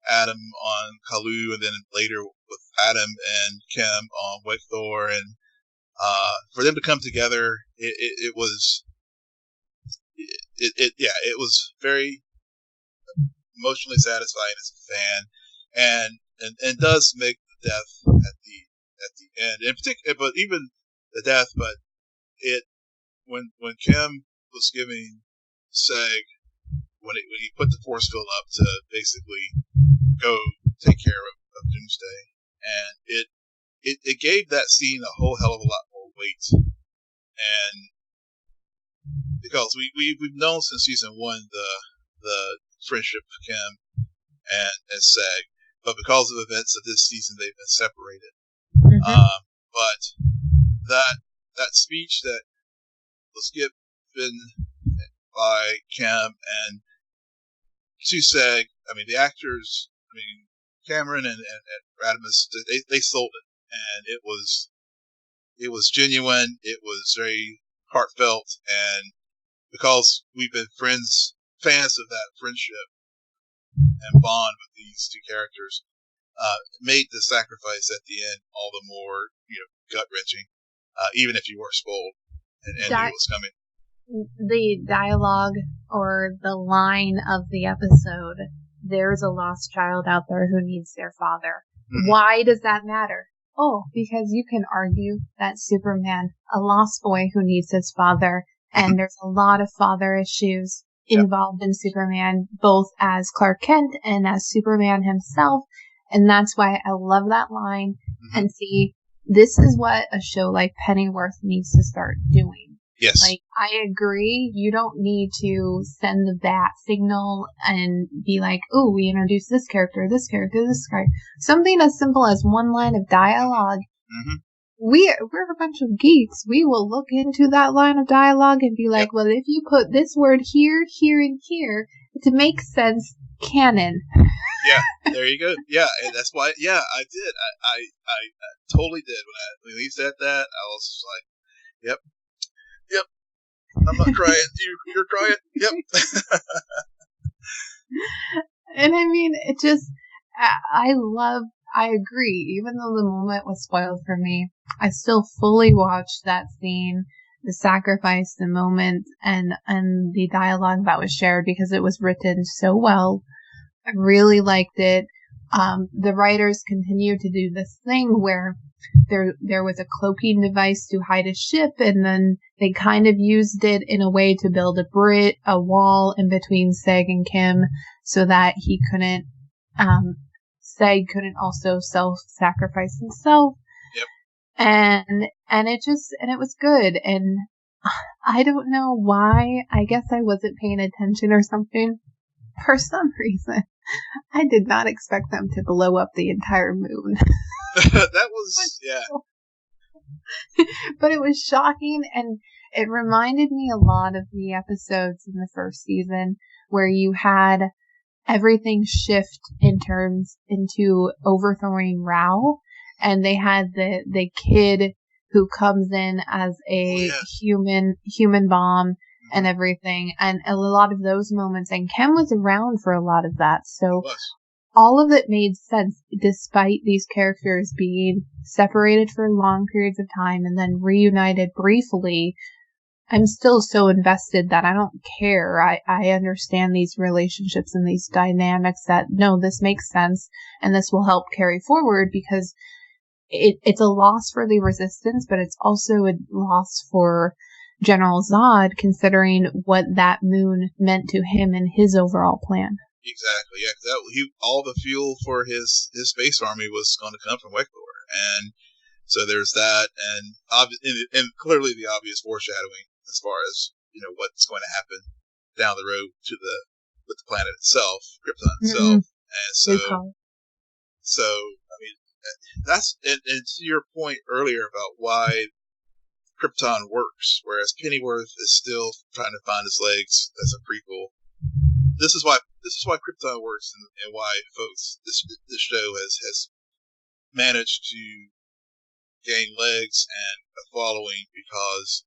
Adam on Kalu, and then later with Adam and Kem on Wekthor, and for them to come together, it was very emotionally satisfying as a fan, and does make the death at the end, in particular, but even the death, but it when Kem was giving Seg when he put the force field up to basically go take care of Doomsday, and it gave that scene a whole hell of a lot more weight, and because we've known since season 1 the friendship of Kim and Seg, but because of events of this season, they've been separated. Mm-hmm. But that speech that was given by Kim and to Seg, I mean, the actors, I mean, Cameron and Radimus, they sold it, and it was genuine. It was very heartfelt, and because we've been fans of that friendship and bond with these two characters, made the sacrifice at the end all the more, gut wrenching, even if you were spoiled and knew it was coming. The dialogue or the line of the episode, there's a lost child out there who needs their father. Mm-hmm. Why does that matter? Oh, because you can argue that Superman, a lost boy who needs his father, and there's a lot of father issues involved in Superman, both as Clark Kent and as Superman himself. And that's why I love that line. Mm-hmm. And see, this is what a show like Pennyworth needs to start doing. Yes. Like, I agree, you don't need to send the bat signal and be like, oh, we introduced this character. Something as simple as one line of dialogue. Mm-hmm. We're a bunch of geeks. We will look into that line of dialogue and be like, well, if you put this word here, here, and here, to make sense, canon. Yeah, there you go. Yeah, and that's why, I did. I totally did. When he said that, I was just like, yep. I'm not crying. You're crying. Yep. And I mean, it just, I agree. Even though the moment was spoiled for me, I still fully watched that scene, the sacrifice, the moment, and the dialogue that was shared because it was written so well. I really liked it. The writers continued to do this thing where there was a cloaking device to hide a ship, and then they kind of used it in a way to build a wall in between Seg and Kim so that Seg couldn't also self-sacrifice himself. Yep. And it was good. And I don't know why. I guess I wasn't paying attention or something. For some reason, I did not expect them to blow up the entire moon. That was, yeah. But it was shocking, and it reminded me a lot of the episodes in the first season where you had everything shift into overthrowing Rao, and they had the kid who comes in as a human bomb and everything, and a lot of those moments, and Ken was around for a lot of that, so all of it made sense despite these characters being separated for long periods of time and then reunited briefly. I'm still so invested that I don't care. I understand these relationships and these dynamics that, no, this makes sense and this will help carry forward because it's a loss for the Resistance, but it's also a loss for General Zod, considering what that moon meant to him and his overall plan. Exactly, yeah. All the fuel for his space army was going to come from Wektor, and so there's that, and clearly the obvious foreshadowing as far as what's going to happen down the road with the planet itself, Krypton itself, and so I mean that's and to your point earlier about why Krypton works, whereas Pennyworth is still trying to find his legs as a prequel. This is why Krypton works, and why folks this show has managed to gain legs and a following, because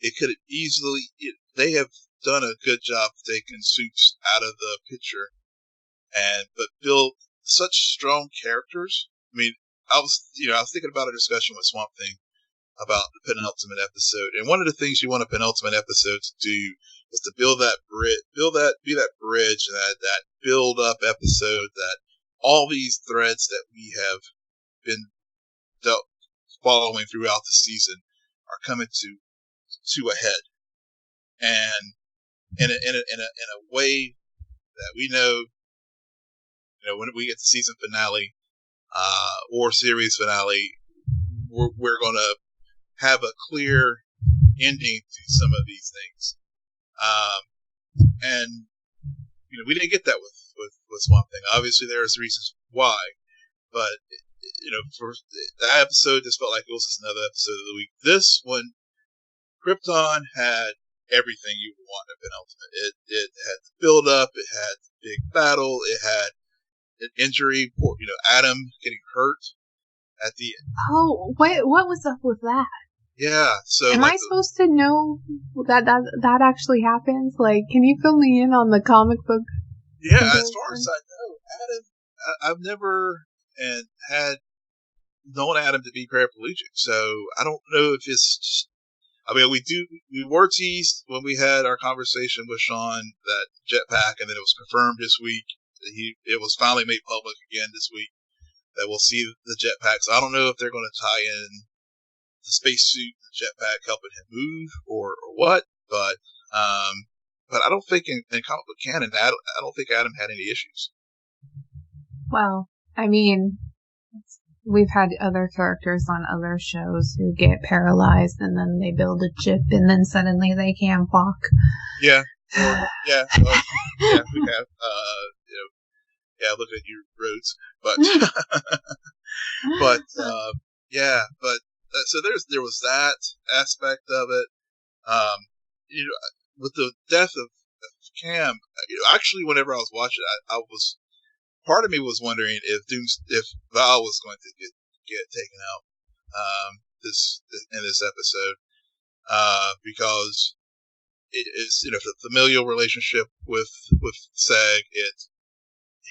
it could easily they have done a good job taking Supes out of the picture but built such strong characters. I mean, I was thinking about a discussion with Swamp Thing about the penultimate episode, and one of the things you want a penultimate episode to do is to be that bridge, and that build up episode, that all these threads that we have been following throughout the season are coming to a head, and in a way that we know, when we get to season finale or series finale, we're going to have a clear ending to some of these things. And we didn't get that with Swamp Thing. Obviously, there's reasons why, but for that episode, just felt like it was just another episode of the week. This one, Krypton had everything you would want of Penultimate. It had the build up, it had the big battle, it had an injury, Adam getting hurt at the end. Oh, what was up with that? Yeah, so am I supposed to know that actually happens? Like, can you fill me in on the comic book? Yeah, as far as I know, Adam, I've never known Adam to be paraplegic, so I don't know if it's just, we were teased when we had our conversation with Sean that jetpack, and then it was confirmed this week. It was finally made public again this week that we'll see the jetpack. So I don't know if they're going to tie in the spacesuit, the jetpack helping him move, or what. But I don't think in comic book canon, I don't think Adam had any issues. Well, I mean, we've had other characters on other shows who get paralyzed and then they build a chip and then suddenly they can walk. Yeah. We have. Look at your roads, but so there was that aspect of it. With the death of Cam, actually, whenever I was watching, part of me was wondering if Val was going to get taken out in this episode, because it's the familial relationship with Seg.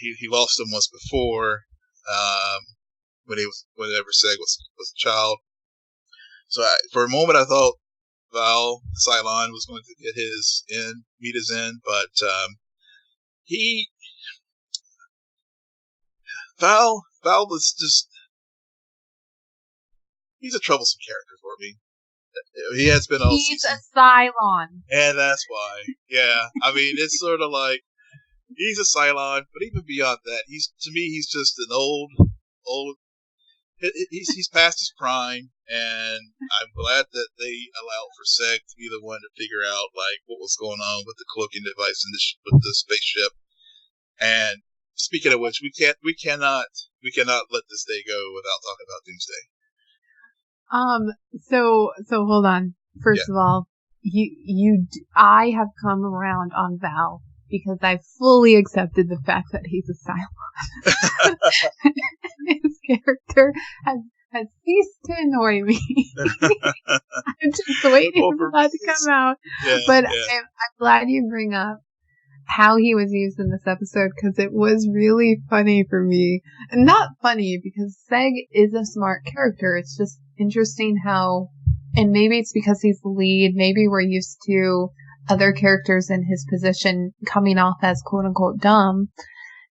He lost him once before, whenever Seg was a child. So for a moment I thought Val Cylon was going to meet his end, but Val was just, he's a troublesome character for me. He has been all He's season. A Cylon. And that's why. Yeah. I mean, it's sort of like, he's a Cylon, but even beyond that, to me, he's just an old, he's past his prime, and I'm glad that they allowed for Seg to be the one to figure out, like, what was going on with the cloaking device with the spaceship. And speaking of which, we cannot let this day go without talking about Doomsday. So hold on. First of all, I have come around on Val because I fully accepted the fact that he's a Cylon. His character has ceased to annoy me. I'm just waiting for that to come out. Yeah, but yeah. I'm glad you bring up how he was used in this episode, because it was really funny for me. And not funny because Seg is a smart character. It's just interesting how, and maybe it's because he's the lead, maybe we're used to other characters in his position coming off as quote unquote dumb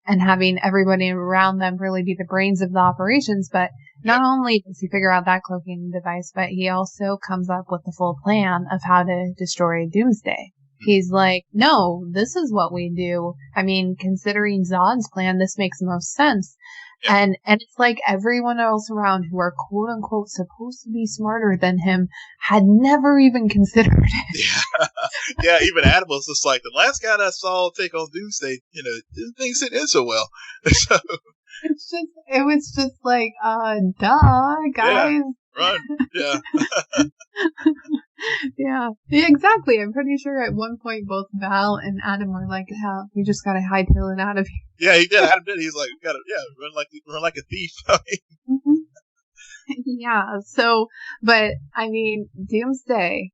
and having everybody around them really be the brains of the operations. But not only does he figure out that cloaking device, but he also comes up with the full plan of how to destroy Doomsday. He's like, no, this is what we do. I mean, considering Zod's plan, this makes the most sense. Yeah. And it's like everyone else around who are quote unquote supposed to be smarter than him had never even considered it. Yeah, even Adam was just like, the last guy that I saw take on Doomsday, things didn't end so well. So it was just like, duh, guys. Yeah, run. Yeah. Yeah, exactly. I'm pretty sure at one point both Val and Adam were like, we just gotta hightail it out of here. Yeah, he did. Adam did. He's like, we gotta, run like a thief. Mm-hmm. Yeah, so, but, I mean, Doomsday,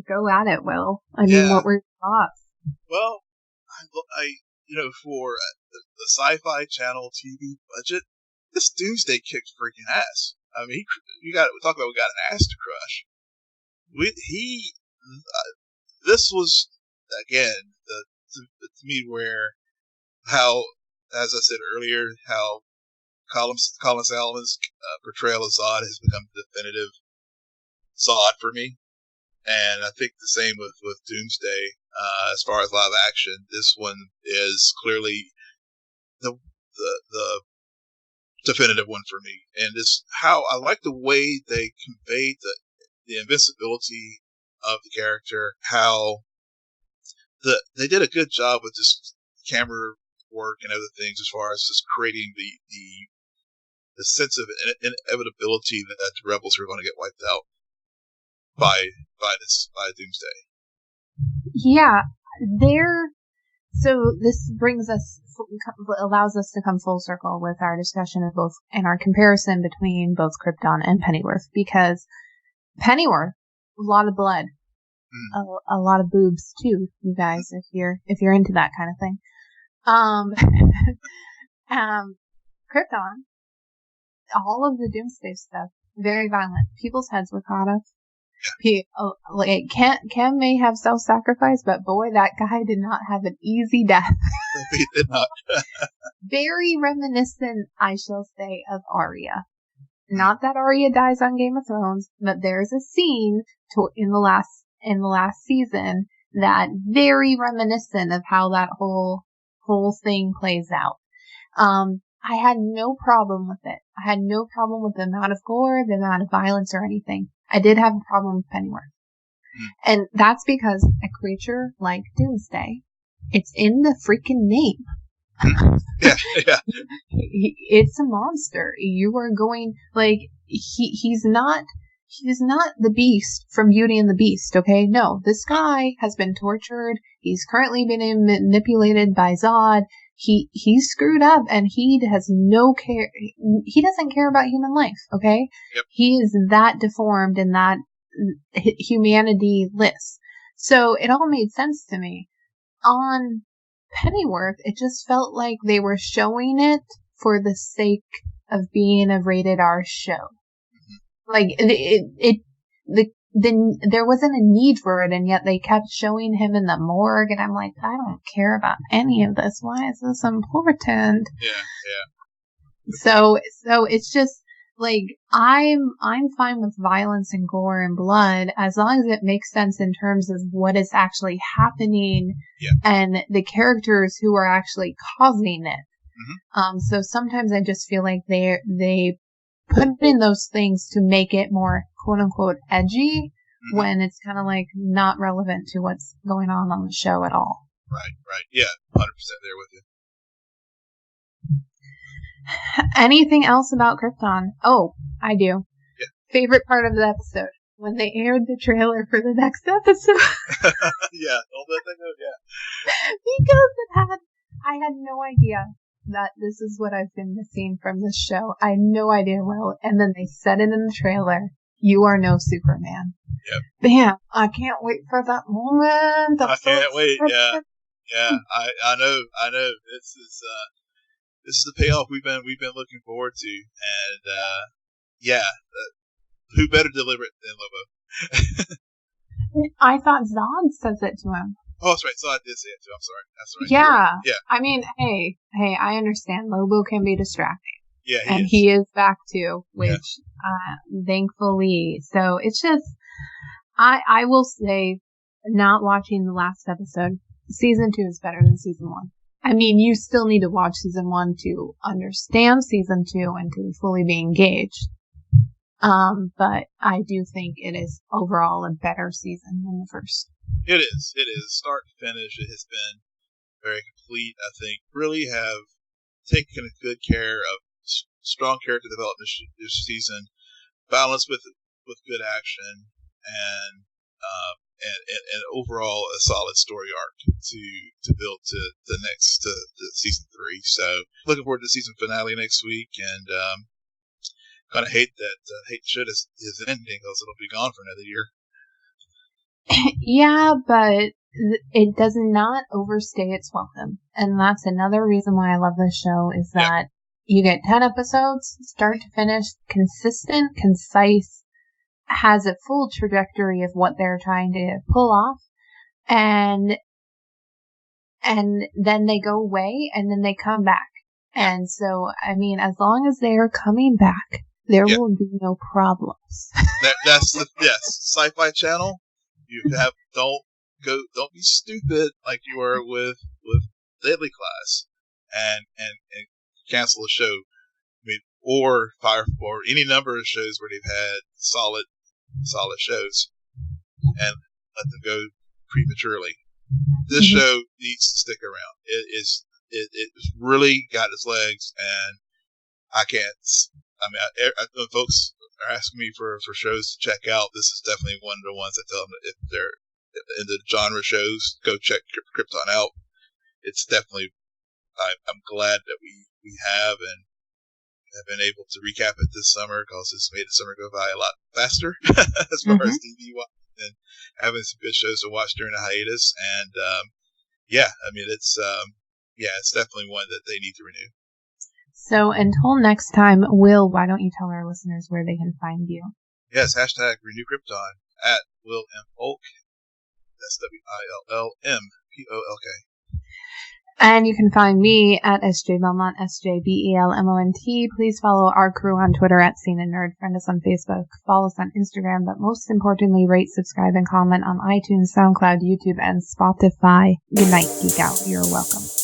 go at it, Will. I mean, what were your thoughts? Well, for the Sci-Fi Channel TV budget, this Doomsday kicked freaking ass. I mean, we got an ass to crush. This was, again, to me, where how, as I said earlier, how Colin Salmon's portrayal of Zod has become definitive Zod for me. And I think the same with Doomsday, as far as live action. This one is clearly the definitive one for me. And it's how I like the way they conveyed the invincibility of the character, how they did a good job with just camera work and other things as far as just creating the sense of inevitability that the rebels were going to get wiped out by Doomsday. Yeah, so this allows us to come full circle with our discussion of both and our comparison between both Krypton and Pennyworth, because Pennyworth, a lot of blood, a lot of boobs too, you guys, if you're into that kind of thing. Krypton, all of the Doomsday stuff, very violent. People's heads were cut off. Cam may have self-sacrifice, but boy, that guy did not have an easy death. He did not. Very reminiscent, I shall say, of Arya. Not that Arya dies on Game of Thrones, but there's a scene in the last season that very reminiscent of how that whole thing plays out. I had no problem with it. I had no problem with the amount of gore, the amount of violence, or anything. I did have a problem with Pennyworth. And that's because a creature like Doomsday, it's in the freaking name. Yeah. It's a monster. You are going, he's not the Beast from Beauty and the Beast, okay? No, this guy has been tortured. He's currently been manipulated by Zod. He's screwed up, and he has no care. He doesn't care about human life, okay? Yep. He is that deformed and that humanity-less. So it all made sense to me. On Pennyworth, it just felt like they were showing it for the sake of being a rated R show. Then there wasn't a need for it, and yet they kept showing him in the morgue, and I'm like, I don't care about any of this. Why is this important? Yeah. So it's just I'm fine with violence and gore and blood as long as it makes sense in terms of what is actually happening and the characters who are actually causing it. So sometimes I just feel like they put in those things to make it more quote unquote edgy when it's kind of not relevant to what's going on the show at all. Right. Yeah, 100% there with you. Anything else about Krypton? Oh, I do. Yeah. Favorite part of the episode, when they aired the trailer for the next episode. Yeah, all that thing out, yeah. Because I had no idea that this is what I've been missing from this show. I had no idea. And then they said it in the trailer. You are no Superman. Yep. Bam! I can't wait for that moment. I can't wait. Yeah. I know. This is the payoff we've been looking forward to, and who better deliver it than Lobo? I thought Zod says it to him. Oh, that's right. Zod did say it too. I'm sorry. That's right. Yeah. Yeah. I mean, hey, I understand. Lobo can be distracting. Yeah, he is back too, which thankfully. So it's just, I will say, not watching the last episode, season 2 is better than season 1. I mean, you still need to watch season 1 to understand season 2 and to fully be engaged. But I do think it is overall a better season than the first. It is. Start to finish, it has been very complete. I think really have taken good care of strong character development this season, balanced with good action, and overall a solid story arc to build to season 3. So looking forward to the season finale next week, and kind of hate shit is ending because it'll be gone for another year. Yeah, but it does not overstay its welcome, and that's another reason why I love this show is that you get 10 episodes, start to finish, consistent, concise, has a full trajectory of what they're trying to pull off, and then they go away, and then they come back. And so, I mean, as long as they are coming back, there will be no problems. That's Sci-Fi Channel. Don't be stupid like you were with Deadly Class, and cancel a show. I mean, or any number of shows where they've had solid shows, and let them go prematurely. this show needs to stick around. It's really got its legs, and I can't. I mean, when folks are asking me for shows to check out, this is definitely one of the ones I tell them if they're in the genre shows, go check Krypton out. It's definitely. I'm glad that we have and have been able to recap it this summer because it's made the summer go by a lot faster as far as TV watching and having some good shows to watch during the hiatus. And I mean it's definitely one that they need to renew. So until next time, Will, why don't you tell our listeners where they can find you? Yes, hashtag Renew Krypton at Will M. Polk. That's WILLMPOLK. And you can find me at SJ Belmont, SJBELMONT. Please follow our crew on Twitter at CNN Nerd. Friend us on Facebook. Follow us on Instagram. But most importantly, rate, subscribe, and comment on iTunes, SoundCloud, YouTube, and Spotify. Good night, Geek Out. You're welcome.